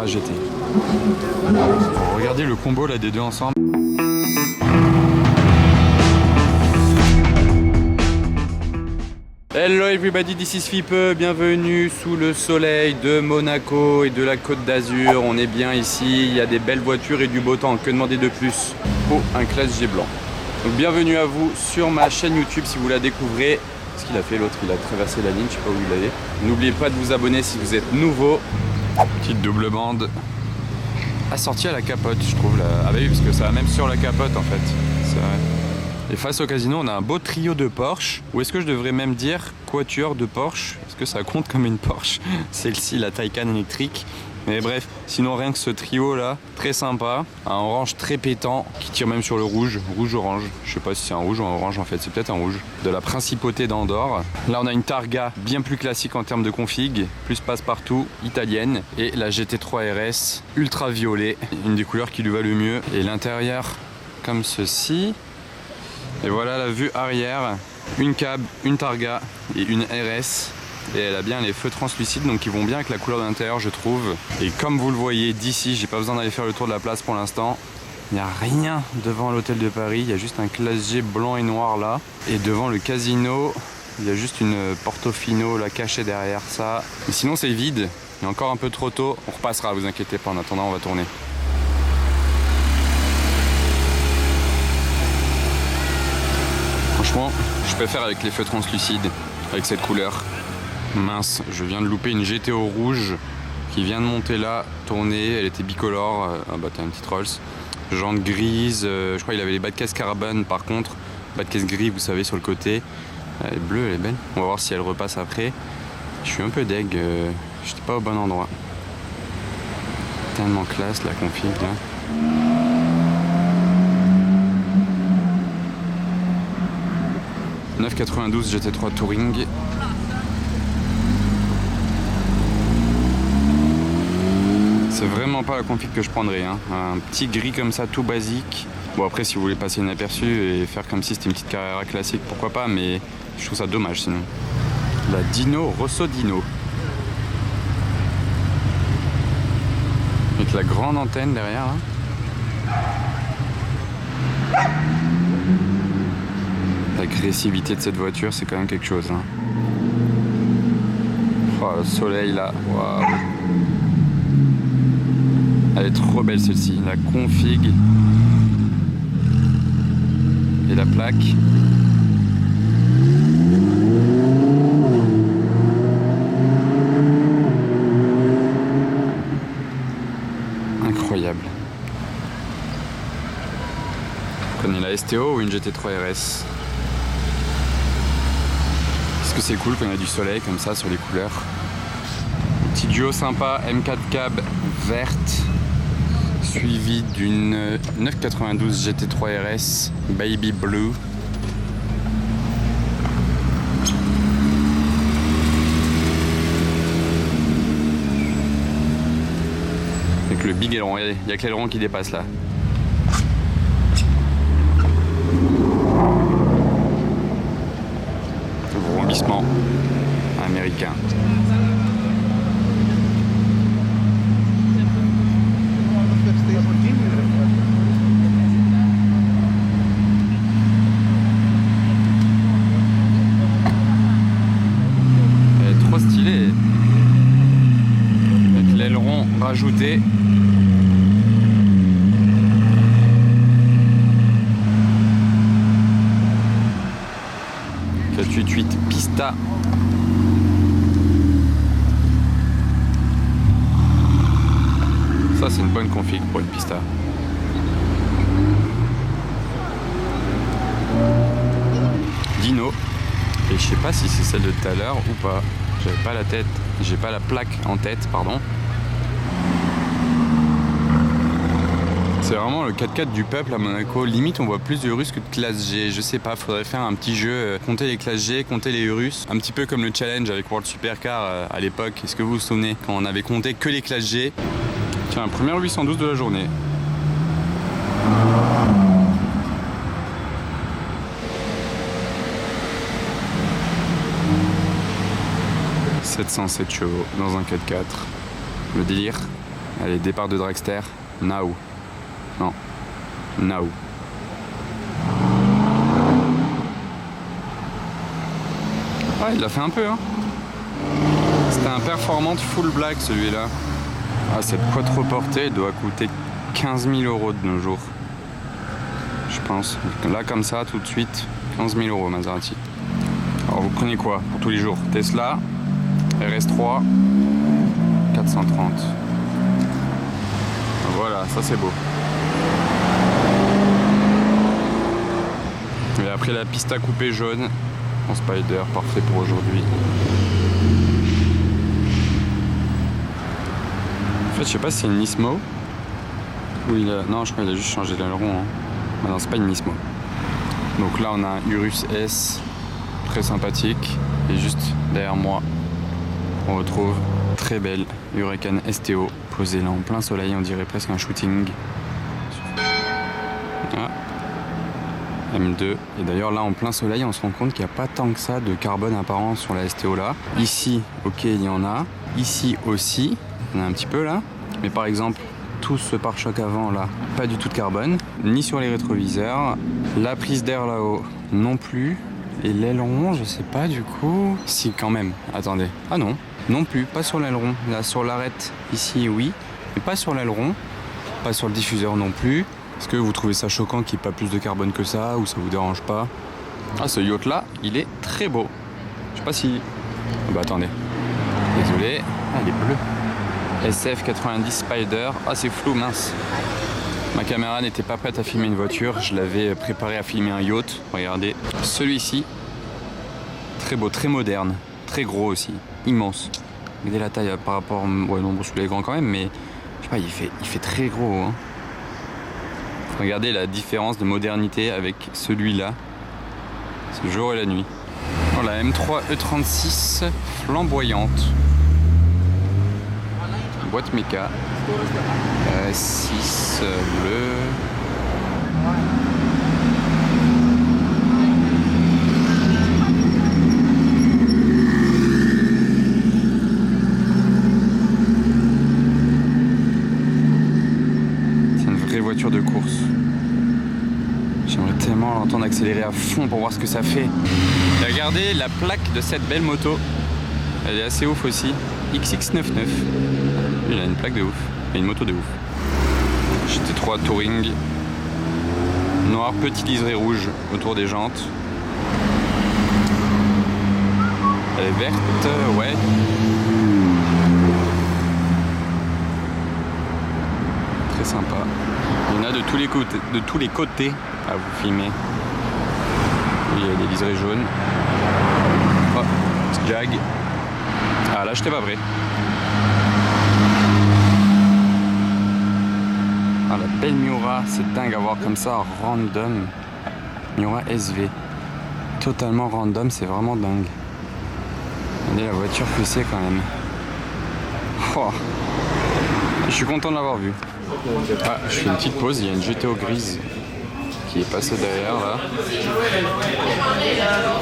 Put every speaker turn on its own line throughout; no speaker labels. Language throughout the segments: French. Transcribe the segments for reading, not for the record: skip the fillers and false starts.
GT. Regardez le combo là des deux ensemble. Hello everybody, this is Fipe, bienvenue sous le soleil de Monaco et de la Côte d'Azur. On est bien ici, il y a des belles voitures et du beau temps, que demander de plus pour un Classe G blanc. Donc bienvenue à vous sur ma chaîne YouTube si vous la découvrez. Ce qu'il a fait l'autre, il a traversé la ligne, je sais pas où il allait. N'oubliez pas de vous abonner si vous êtes nouveau. Petite double bande assortie à la capote, je trouve. Là. Ah bah oui, parce que ça va même sur la capote en fait, c'est vrai. Et face au casino, on a un beau trio de Porsche. Ou est-ce que je devrais même dire quatuor de Porsche? Est-ce que ça compte comme une Porsche? Celle-ci, la Taycan électrique. Mais bref, sinon rien que ce trio là, très sympa. Un orange très pétant qui tire même sur le rouge, rouge-orange. Je sais pas si c'est un rouge ou un orange en fait, c'est peut-être un rouge. De la principauté d'Andorre. Là on a une Targa bien plus classique en termes de config, plus passe-partout, italienne. Et la GT3 RS, ultra violet, une des couleurs qui lui va le mieux. Et l'intérieur, comme ceci. Et voilà la vue arrière, une cab, une Targa et une RS. Et elle a bien les feux translucides donc qui vont bien avec la couleur de l'intérieur je trouve. Et comme vous le voyez d'ici, j'ai pas besoin d'aller faire le tour de la place pour l'instant. Il n'y a rien devant l'hôtel de Paris, il y a juste un Classe G blanc et noir là. Et devant le casino, il y a juste une Portofino là cachée derrière ça. Mais sinon c'est vide, il est encore un peu trop tôt, on repassera, vous inquiétez pas, en attendant on va tourner. Franchement, je préfère avec les feux translucides, avec cette couleur. Mince, je viens de louper une GTO rouge qui vient de monter là, tourner, elle était bicolore. Ah bah t'as une petite Rolls. Jantes grises, je crois qu'il avait les bas de caisse carbone par contre. Bas de caisse gris, vous savez, sur le côté. Elle est bleue, elle est belle. On va voir si elle repasse après. Je suis un peu deg, j'étais pas au bon endroit. Tellement classe la config là. « 992 GT3 Touring. C'est vraiment pas la config que je prendrais, hein. Un petit gris comme ça, tout basique. Bon après si vous voulez passer inaperçu et faire comme si c'était une petite Carrera classique, pourquoi pas, mais je trouve ça dommage sinon. La Dino Rosso Dino. Avec la grande antenne derrière là. L'agressivité de cette voiture, c'est quand même quelque chose. Hein. Oh, le soleil là, waouh. Elle est trop belle celle-ci. La config et la plaque. Incroyable. Vous prenez la STO ou une GT3 RS? Est-ce que c'est cool quand il y a du soleil comme ça sur les couleurs? Petit duo sympa, M4 cab verte, suivi d'une 992 GT3 RS Baby Blue. Avec le big aileron, il n'y a que l'aileron qui dépasse là. Rebondissement américain. Elle est trop stylée. Avec l'aileron rajouté. Pista. Ça c'est une bonne config pour une Pista. Dino. Et je sais pas si c'est celle de tout à l'heure ou pas. J'avais pas la tête, j'ai pas la plaque en tête, pardon. C'est vraiment le 4x4 du peuple à Monaco. Limite, on voit plus de Urus que de Classe G. Je sais pas, faudrait faire un petit jeu, compter les Classe G, compter les Urus. Un petit peu comme le challenge avec World Supercar à l'époque. Est-ce que vous vous souvenez quand on avait compté que les Classe G? Tiens, première 812 de la journée. « 707 chevaux dans un 4x4. Le délire. Allez, départ de Dragster. Now. Non. Now. Ah, il l'a fait un peu, hein. C'était un performant full black celui-là. Ah, cette quattroportée doit coûter 15 000 € de nos jours. Je pense. Là, comme ça, tout de suite, 15 000 € Maserati. Alors, vous prenez quoi pour tous les jours? Tesla, RS3, 430. Voilà, ça c'est beau. Et après la pista coupée jaune en Spider, parfait pour aujourd'hui. En fait, je sais pas si c'est une Nismo ou il a... Non, je crois qu'il a juste changé d'aileron. Hein. Ah non, c'est pas une Nismo. Donc là, on a un Urus S très sympathique. Et juste derrière moi, on retrouve très belle Huracan STO posée là en plein soleil. On dirait presque un shooting. Ah. M2. Et d'ailleurs là en plein soleil on se rend compte qu'il n'y a pas tant que ça de carbone apparent sur la STO là. Ici ok il y en a. Ici aussi il y en a un petit peu là. Mais par exemple tout ce pare-choc avant là pas du tout de carbone. Ni sur les rétroviseurs. La prise d'air là-haut non plus. Et l'aileron je sais pas du coup. Si quand même. Attendez. Ah non. Non plus. Pas sur l'aileron. Là sur l'arête ici oui. Mais pas sur l'aileron. Pas sur le diffuseur non plus. Est-ce que vous trouvez ça choquant qu'il n'y ait pas plus de carbone que ça ou ça vous dérange pas? Ah, ce yacht là, il est très beau. Je sais pas si... Oh, bah attendez. Désolé. Ah, il est bleu. SF 90 Spider. Ah, c'est flou, mince. Ma caméra n'était pas prête à filmer une voiture. Je l'avais préparé à filmer un yacht. Regardez. Celui-ci. Très beau, très moderne. Très gros aussi. Immense. Regardez la taille par rapport... Ouais, non, bon, celui-là est grand quand même, mais... Je sais pas, il fait très gros, hein. Regardez la différence de modernité avec celui-là. C'est le jour et la nuit. Oh, la M3 E36 flamboyante. Boîte méca. RS6 bleu. Voiture de course. J'aimerais tellement l'entendre accélérer à fond pour voir ce que ça fait. Et regardez la plaque de cette belle moto. Elle est assez ouf aussi. XX99. Il a une plaque de ouf. Et une moto de ouf. GT3 Touring. Noir, petit liseré rouge autour des jantes. Elle est verte, ouais. Très sympa. Il y en a de tous les côtés à vous filmer. Il y a des liserés jaunes. Oh, petit jag. Ah là, je t'ai pas prêt. Ah, la belle Miura, c'est dingue à voir comme ça, random. Miura SV. Totalement random, c'est vraiment dingue. Regardez la voiture que c'est quand même. Oh. Je suis content de l'avoir vue. Ah, je fais une petite pause, il y a une GTO grise qui est passée derrière là.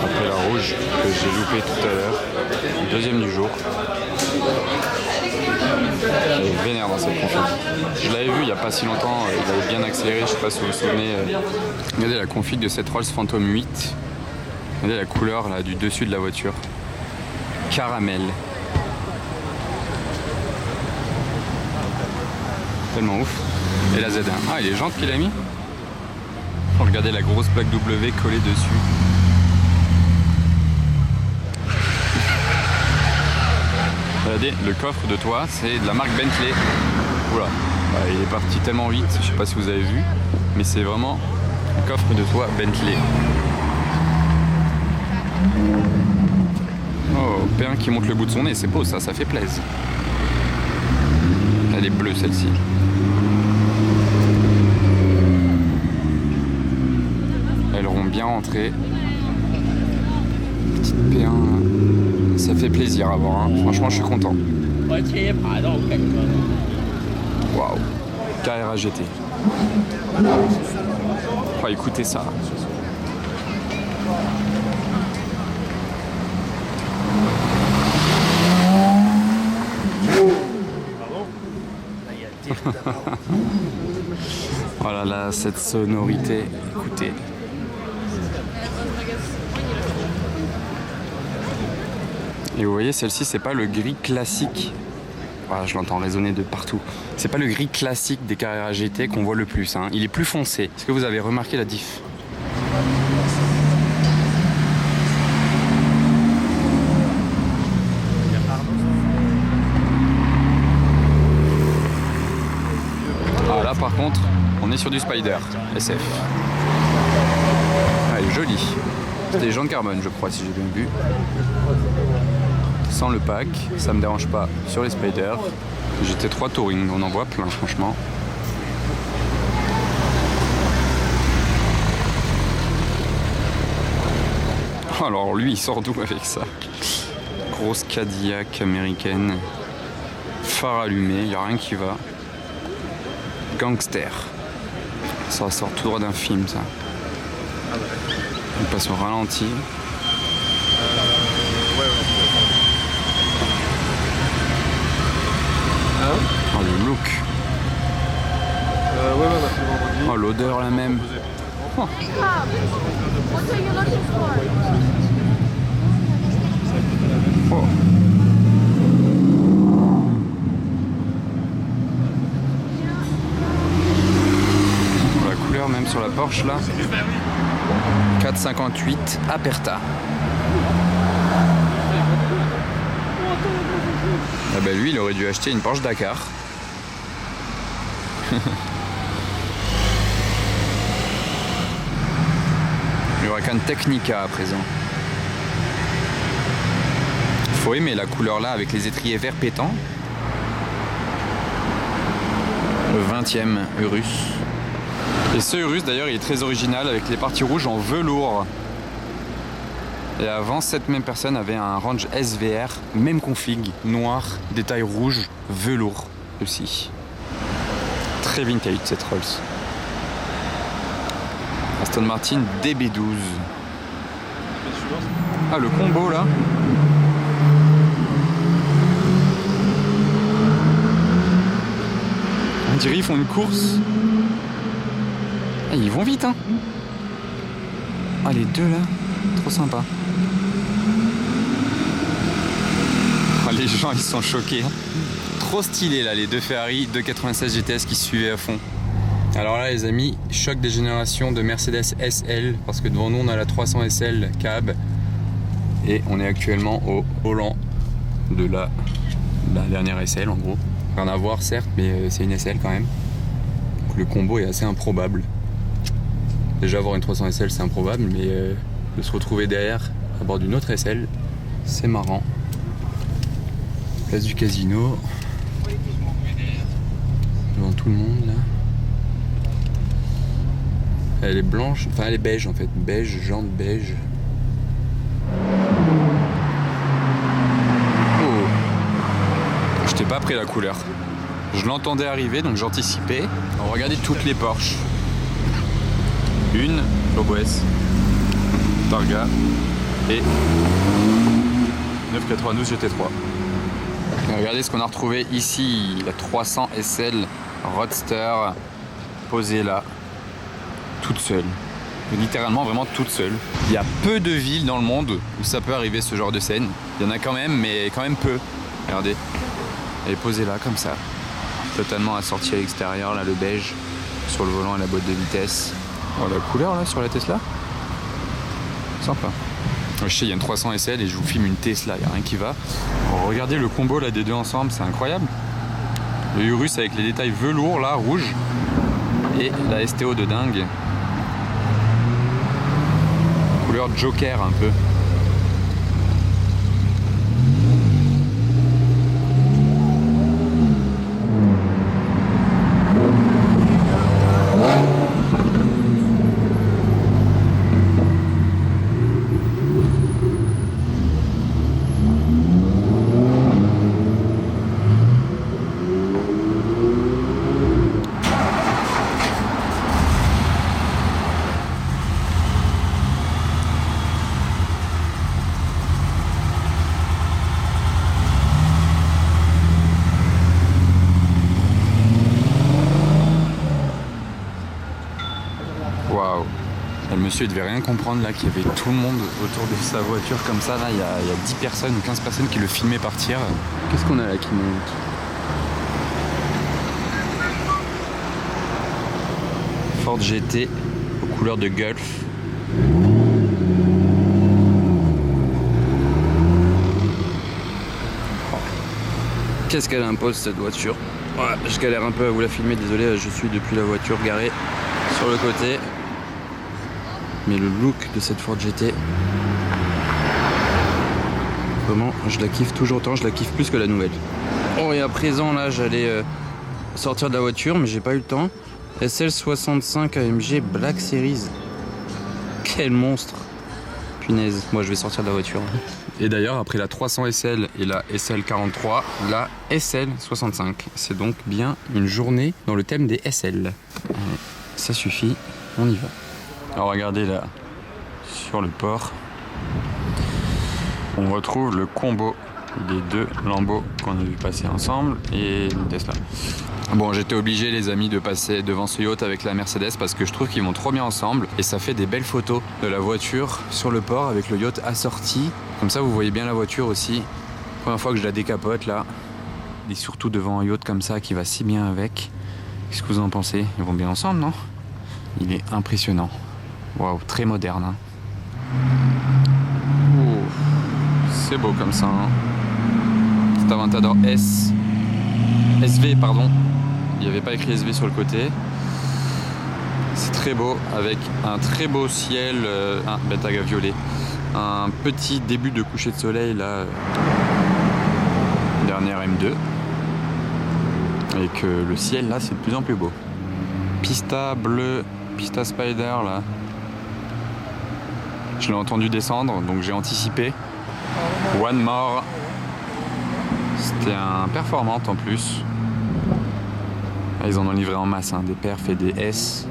Après la rouge que j'ai loupée tout à l'heure. Deuxième du jour. Elle est vénère dans cette config. Je l'avais vu il n'y a pas si longtemps, il avait bien accéléré, je sais pas si vous vous souvenez. Regardez la config de cette Rolls Phantom 8. Regardez la couleur là, du dessus de la voiture. Caramel. Tellement ouf. Et la Z1. Ah, et les jantes qu'il a mis. Oh, regardez la grosse plaque W collée dessus. Regardez, le coffre de toit, c'est de la marque Bentley. Oula, bah, il est parti tellement vite, je sais pas si vous avez vu, mais c'est vraiment un coffre de toit Bentley. Oh, P1 qui monte le bout de son nez, c'est beau ça, ça fait plaisir. Elle est bleue celle-ci. Elles auront bien rentré. Petite P1, ça fait plaisir à voir. Hein. Franchement, je suis content. Waouh, Carrera GT. Oh, écoutez ça. Voilà là, cette sonorité, écoutez. Et vous voyez, celle-ci, c'est pas le gris classique. Voilà, je l'entends résonner de partout. C'est pas le gris classique des Carrera GT qu'on voit le plus. Hein. Il est plus foncé. Est-ce que vous avez remarqué la diff? Ah là, par contre, on est sur du Spider SF. Ah, elle est jolie. C'est des jantes carbone, je crois, si j'ai bien vu. Sans le pack, ça me dérange pas sur les Spider. GT3 Touring, on en voit plein, franchement. Alors lui, il sort d'où avec ça? Grosse Cadillac américaine. Phare allumé, il n'y a rien qui va. Gangster. Ça sort tout droit d'un film, ça. Il passe au ralenti. Oh, le look. Oh, l'odeur la même. Oh. Oh. La couleur même sur la Porsche là. 458 Aperta. Ah bah lui il aurait dû acheter une Porsche Dakar. Huracan Technica à présent. Faut aimer la couleur là avec les étriers vert pétants. Le 20e Urus. Et ce Urus d'ailleurs il est très original avec les parties rouges en velours. Et avant, cette même personne avait un Range SVR, même config, noir, détail rouge, velours aussi. Très vintage cette Rolls. Aston Martin DB12. Ah, le combo là. On dirait qu'ils font une course. Ah, ils vont vite, hein. Ah, les deux là, trop sympa. Ah, les gens ils sont choqués. Trop stylé là, les deux Ferrari 296 GTS qui suivaient à fond. Alors là les amis, choc des générations de Mercedes SL, parce que devant nous on a la 300 SL cab et on est actuellement au volant de la dernière SL en gros. Rien à voir certes, mais c'est une SL quand même. Donc, le combo est assez improbable. Déjà avoir une 300 SL c'est improbable, mais de se retrouver derrière à bord d'une autre SL, c'est marrant. Place du casino. Devant tout le monde là. Elle est blanche, enfin elle est beige en fait. Beige, jante beige. Oh. Je t'ai pas pris la couleur. Je l'entendais arriver donc j'anticipais. On regardait toutes les Porsche. Une, Lobos, Targa et 992 GT3. Et regardez ce qu'on a retrouvé ici, la 300 SL Roadster posée là, toute seule. Littéralement vraiment toute seule. Il y a peu de villes dans le monde où ça peut arriver ce genre de scène. Il y en a quand même, mais quand même peu. Regardez, elle est posée là comme ça. Totalement assortie à l'extérieur, là le beige, sur le volant et la boîte de vitesse. Oh la couleur là sur la Tesla. Sympa. Je sais, il y a une 300 SL et je vous filme une Tesla, il n'y a rien qui va. Alors, regardez le combo là des deux ensemble, c'est incroyable. Le Urus avec les détails velours là, rouge. Et la STO de dingue. Couleur Joker un peu. monsieur il devait rien comprendre là, qu'il y avait tout le monde autour de sa voiture comme ça. Là, il y a 10 personnes ou 15 personnes qui le filmaient partir. Qu'est-ce qu'on a là qui monte? Ford GT aux couleurs de Gulf. Qu'est-ce qu'elle impose cette voiture? Ouais, je galère un peu à vous la filmer, désolé, je suis depuis la voiture garée sur le côté. Mais le look de cette Ford GT, vraiment, je la kiffe toujours autant, je la kiffe plus que la nouvelle. Oh, et à présent, là, j'allais sortir de la voiture, mais j'ai pas eu le temps. SL65 AMG Black Series. Quel monstre! Punaise, moi je vais sortir de la voiture. Et d'ailleurs, après la 300 SL et la SL43, la SL65. C'est donc bien une journée dans le thème des SL. Ça suffit, on y va. Alors regardez là, sur le port, on retrouve le combo des deux Lambo qu'on a vu passer ensemble et une Tesla. Bon, j'étais obligé les amis de passer devant ce yacht avec la Mercedes parce que je trouve qu'ils vont trop bien ensemble et ça fait des belles photos de la voiture sur le port avec le yacht assorti. Comme ça vous voyez bien la voiture aussi. Première fois que je la décapote là. Et surtout devant un yacht comme ça qui va si bien avec. Qu'est-ce que vous en pensez? Ils vont bien ensemble, non? Il est impressionnant. Waouh, très moderne. Hein. Oh, c'est beau comme ça. Hein. C'est Aventador SV, pardon. Il n'y avait pas écrit SV sur le côté. C'est très beau avec un très beau ciel, un Bentayga violet. Un petit début de coucher de soleil là. Dernière M2. Et que le ciel là c'est de plus en plus beau. Pista bleu, Pista Spider là. Je l'ai entendu descendre donc j'ai anticipé. One more. C'était un performante en plus. Ils en ont livré en masse, hein, des perfs et des S.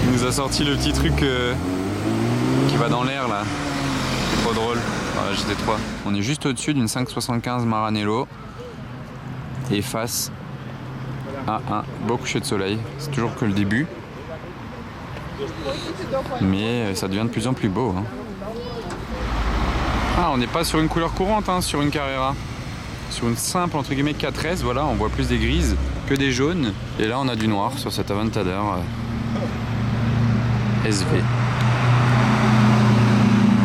Il nous a sorti le petit truc qui va dans l'air là. C'est trop drôle. Voilà, GT3. On est juste au-dessus d'une 575 Maranello. Et face à un beau coucher de soleil. C'est toujours que le début. Mais ça devient de plus en plus beau. Hein. Ah, on n'est pas sur une couleur courante, hein, sur une Carrera. Sur une simple, entre guillemets, 4S, voilà, on voit plus des grises que des jaunes. Et là, on a du noir sur cet Aventador SV.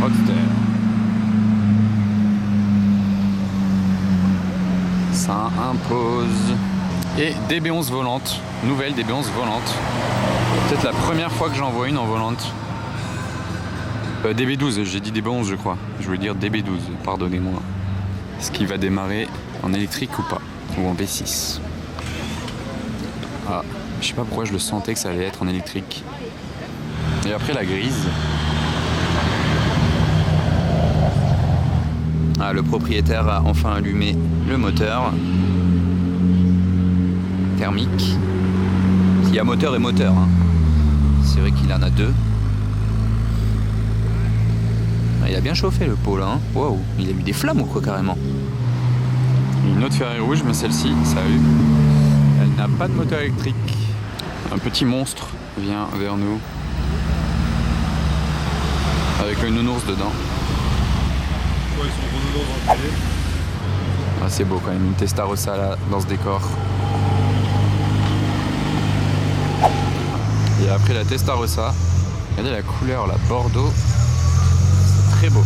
Roadster. Ça impose. Et DB11 volante. Nouvelle DB11 volante. Peut-être la première fois que j'en vois une en volante. DB12, j'ai dit DB11 je crois. Je voulais dire DB12, pardonnez-moi. Est-ce qu'il va démarrer en électrique ou pas? Ou en V6? Ah, je sais pas pourquoi je le sentais que ça allait être en électrique. Et après la grise. Ah, le propriétaire a enfin allumé le moteur. Thermique. Il y a moteur et moteur. Hein. C'est vrai qu'il en a deux. Il a bien chauffé le pot là, hein. Waouh, il a mis des flammes ou quoi carrément. Une autre Ferrari rouge, mais celle-ci, ça a eu. Elle n'a pas de moteur électrique. Un petit monstre vient vers nous. Avec le nounours dedans.
Ouais, ils sont gros nounours dans le télé.
Ah, c'est beau quand même, une Testarossa là, dans ce décor. Et après la Testarossa, regardez la couleur là, Bordeaux. Très beau.